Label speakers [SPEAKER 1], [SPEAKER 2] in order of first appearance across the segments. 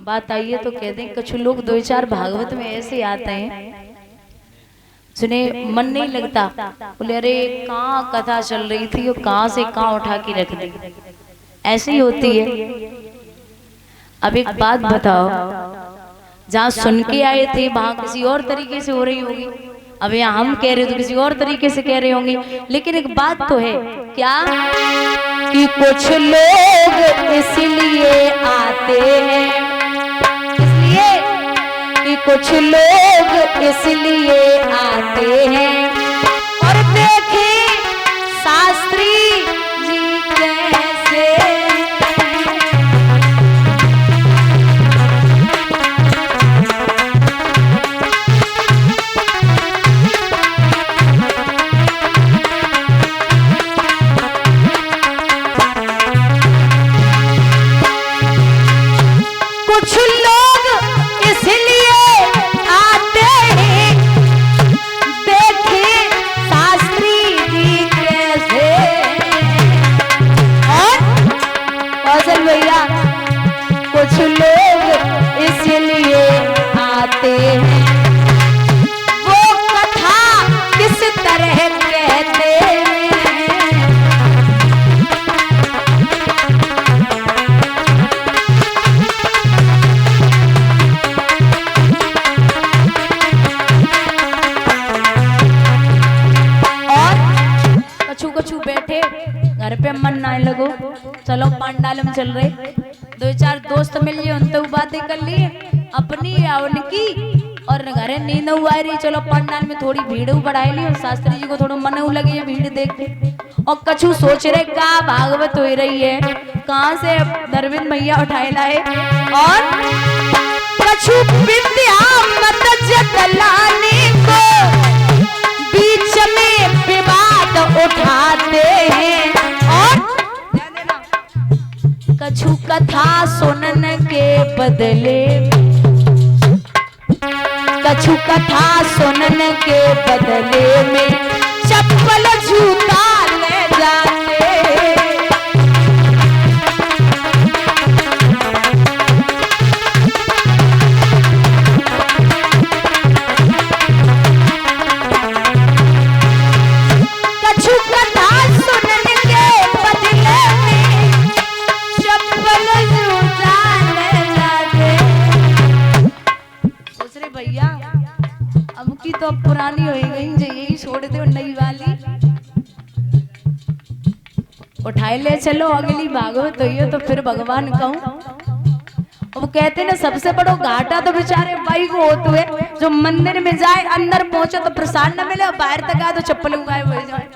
[SPEAKER 1] बात आई है तो कह दें, कुछ लोग दो चार भागवत में ऐसे आते हैं जिन्हें मन नहीं लगता, बोले अरे कहाँ कथा चल रही थी और कहाँ से कहाँ उठा के रख दी। ऐसी ही होती है। अब एक बात बताओ, जहाँ सुन के आए थे वहां किसी और तरीके से हो रही होगी, अब यहाँ हम कह रहे हो तो किसी और तरीके से कह रहे होंगे। लेकिन एक बात तो है, क्या कि कुछ लोग इसलिए आते हैं, इसलिए कि कुछ लोग इसलिए आते हैं और देखें शास्त्री जी कैसे। कुछ लोग इसलिए आते हैं, देखें शास्त्री जी कैसे। और कौशल भैया, कुछ लोग इसलिए आते हैं, वो कथा किस तरह कहते हैं। कछु बैठे घर पे मन ना लगो, चलो पंडाल में चल रहे, दो चार दोस्त मिल गए, उनसे बातें कर ली अपनी या उनकी, और घरे नींद हुआ रही, चलो पंडाल में थोड़ी भीड़ बढ़ाई ली और शास्त्री जी को थोड़ा मन लगी है भीड़ देख के। और कछु सोच रहे का भागवत हो रही है, कहाँ से दरविंद भैया उठाए लाए, और कछु विद्या मत जतलाने को बीच में विवाद उठाते हैं, और कछु कथा सुनने के बदले, कछु कथा सुनने के बदले में चप्पल जूता ले जाते हैं। भैया अब की तो अब पुरानी हो गई, यही छोड़ दो, नई वाली उठाए ले चलो, अगली भागवत होइए तो फिर भगवान कहूं। अब कहते ना सबसे बड़ो घाटा तो बेचारे भाई को होते है, जो मंदिर में जाए अंदर पहुंचे तो प्रसाद न मिले और बाहर तक आए तो चप्पल गायब हो जाए।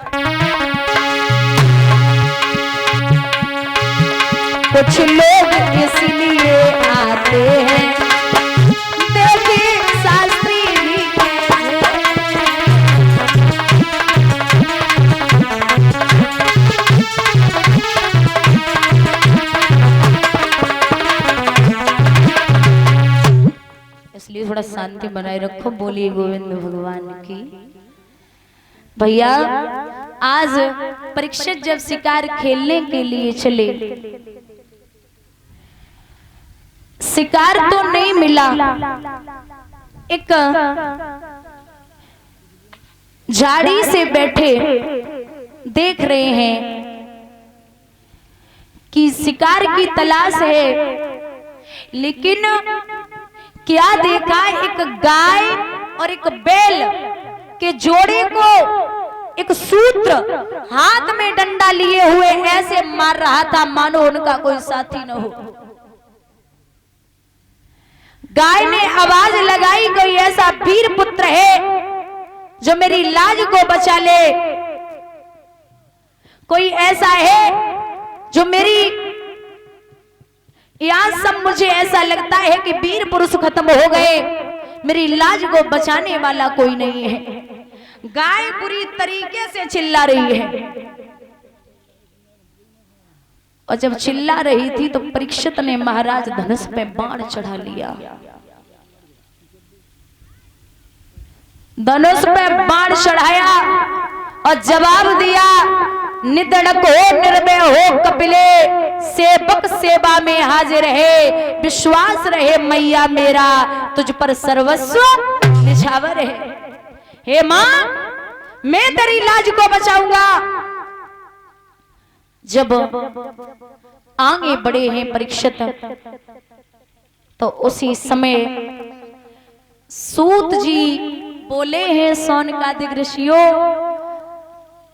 [SPEAKER 1] कुछ लोग इसलिए आते हैं, शास्त्री जी इसलिए थोड़ा शांति बनाए रखो। बोलिए गोविंद भगवान की। भैया आज परीक्षित जब शिकार खेलने के लिए चले, शिकार तो नहीं मिला, एक झाड़ी से बैठे देख रहे हैं कि शिकार की तलाश है, लेकिन क्या देखा, एक गाय और एक बैल के जोड़े को एक सूत्र हाथ में डंडा लिए हुए ऐसे मार रहा था मानो उनका कोई साथी न हो। गाय ने आवाज लगाई, कोई ऐसा वीर पुत्र है जो मेरी लाज को बचा ले, कोई ऐसा है जो मेरी, यहां सब मुझे ऐसा लगता है कि वीर पुरुष खत्म हो गए, मेरी लाज को बचाने वाला कोई नहीं है। गाय बुरी तरीके से चिल्ला रही है, और जब चिल्ला रही थी तो परीक्षित ने महाराज धनुष पे बाण चढ़ा लिया, धनुष पे बाण चढ़ाया और जवाब दिया, निधड़क हो निर्भय हो कपिले, सेवक सेवा में हाजिर है, विश्वास रहे मैया मेरा तुझ पर सर्वस्व निछावर है। हे मां मैं तेरी लाज को बचाऊंगा। जब आगे बढ़े हैं परीक्षित तो उसी समय सूत जी बोले हैं शौनकादिक ऋषियों,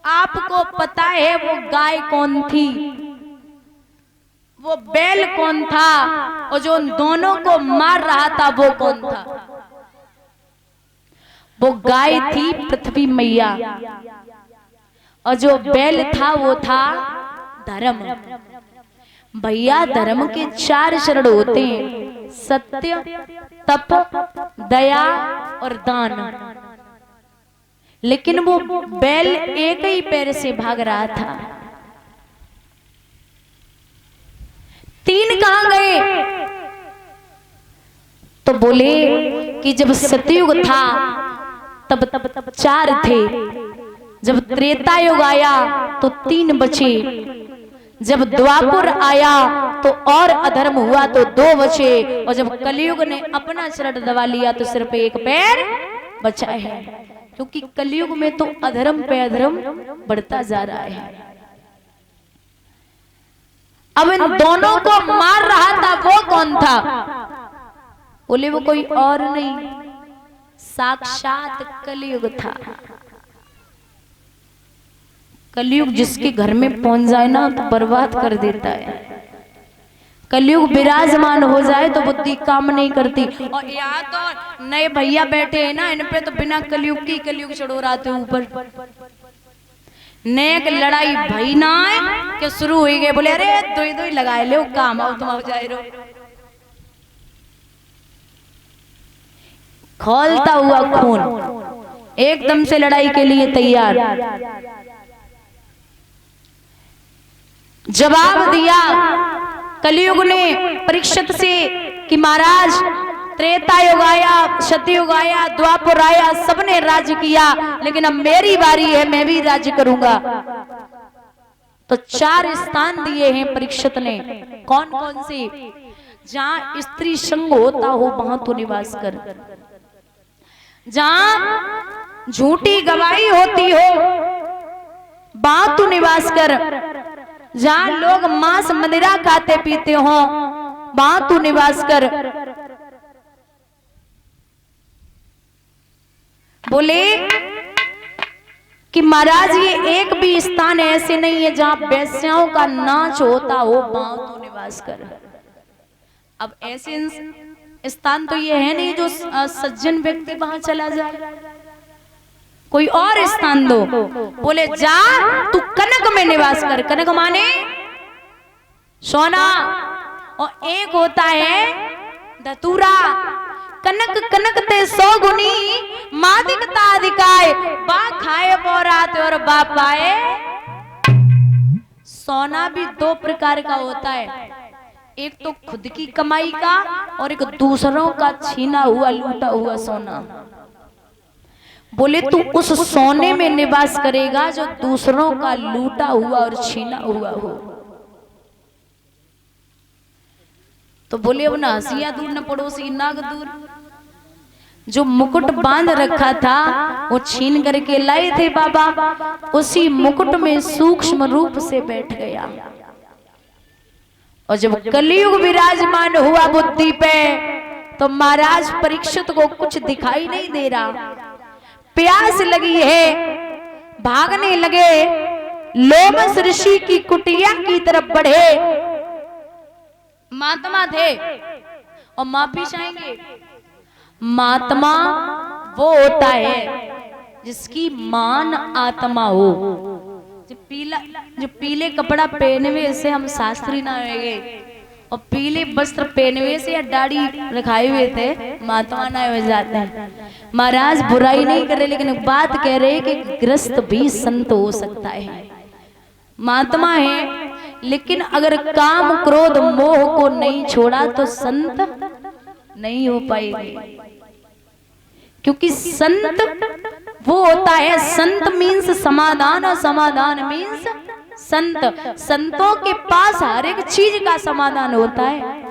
[SPEAKER 1] आपको पता है वो गाय कौन थी, वो बैल कौन था, और जो उन दोनों को मार रहा था वो कौन था? वो गाय थी पृथ्वी मैया, और जो बैल था वो था धर्म। भैया धर्म के 4 चरण होते हैं, सत्य, तप, दया और दान। लेकिन वो बैल एक ही पैर से भाग रहा था। 3 कहां गए? तो बोले कि जब सतयुग था तब 4 थे, जब त्रेता युग आया तो 3 बचे, जब द्वापर आया तो और अधर्म हुआ तो 2 बचे, और जब कलयुग ने अपना चरण दबा लिया तो सिर्फ 1 पैर बचा है। क्योंकि कलयुग में तो अधर्म पे अधर्म बढ़ता जा रहा है। अब इन दोनों को मार रहा था वो कौन था? बोले वो कोई और नहीं, साक्षात कलयुग था। कलयुग जिसके घर में पहुंच जाए ना तो बर्बाद कर देता है। कलयुग विराजमान हो जाए तो बुद्धि काम नहीं करती। और यहाँ तो नए भैया बैठे हैं ना, इन पे तो बिना कलयुग की कलयुग चढ़ो रहे ऊपर। नेक लड़ाई भई ना के शुरू हो गए, बोले अरे दोई दोई लगाए ले काम आओ तुम आओ जाए रो। खौलता हुआ खून एकदम से लड़ाई के लिए तैयार। जवाब दिया कलयुग ने परीक्षित से कि महाराज त्रेता युग आया, सतयुग आया, द्वापर आया, सबने राज्य किया, लेकिन अब मेरी बारी है, मैं भी राज्य करूंगा। तो 4 स्थान दिए हैं परीक्षित ने। कौन कौन से? जहां स्त्री संग होता हो वहां तो निवास कर, जहां झूठी गवाही होती हो वहां तो निवास कर, जहां लोग मांस मदिरा खाते पीते हो वहां तू निवास कर। बोले कि महाराज ये एक भी स्थान ऐसे नहीं है जहां वैश्याओं का नाच होता हो वहां तू निवास कर। अब ऐसे स्थान तो ये है नहीं जो सज्जन व्यक्ति वहां चला जाए, कोई और स्थान दो। बोले जा तू कनक में निवास कर। कनक माने सोना, और एक होता है धतूरा। कनक कनक ते 100 गुनी, मादिकता अधिकाय, बा खाए बोरात और बा पाए। सोना भी 2 प्रकार का होता है, एक तो खुद की कमाई का और एक दूसरों का छीना हुआ लूटा हुआ सोना। बोले तू उस सोने में निवास करेगा जो दूसरों का लूटा हुआ और छीना हुआ हो। तो बोले अब ना हंसिया दूर न पड़ोसी नाग दूर। जो मुकुट बांध रखा था वो छीन करके लाए थे बाबा, उसी मुकुट में सूक्ष्म रूप से बैठ गया। और जब कलयुग विराजमान हुआ बुद्धि पे तो महाराज परीक्षित को कुछ दिखाई नहीं दे रहा। प्यास लगी है, भागने लगे, लोमस ऋषि की कुटिया की तरफ बढ़े। महात्मा थे और माफी चाहेंगे। महात्मा वो होता है जिसकी मान आत्मा हो। जो पीले कपड़ा पहनवे से हम शास्त्री ना होंगे, और पीले वस्त्र पहनवे से या दाढ़ी रखाए हुए थे महात्मा ना हो जाते हैं। महाराज बुराई नहीं कर रहे, लेकिन बात कह रहे कि ग्रस्त भी संत हो सकता है। महात्मा है, लेकिन अगर काम क्रोध मोह को नहीं छोड़ा तो संत नहीं हो पाएंगे। क्योंकि संत वो होता है, संत मीन्स समाधान और समाधान मीन्स संतों के पास हर एक चीज का समाधान होता है।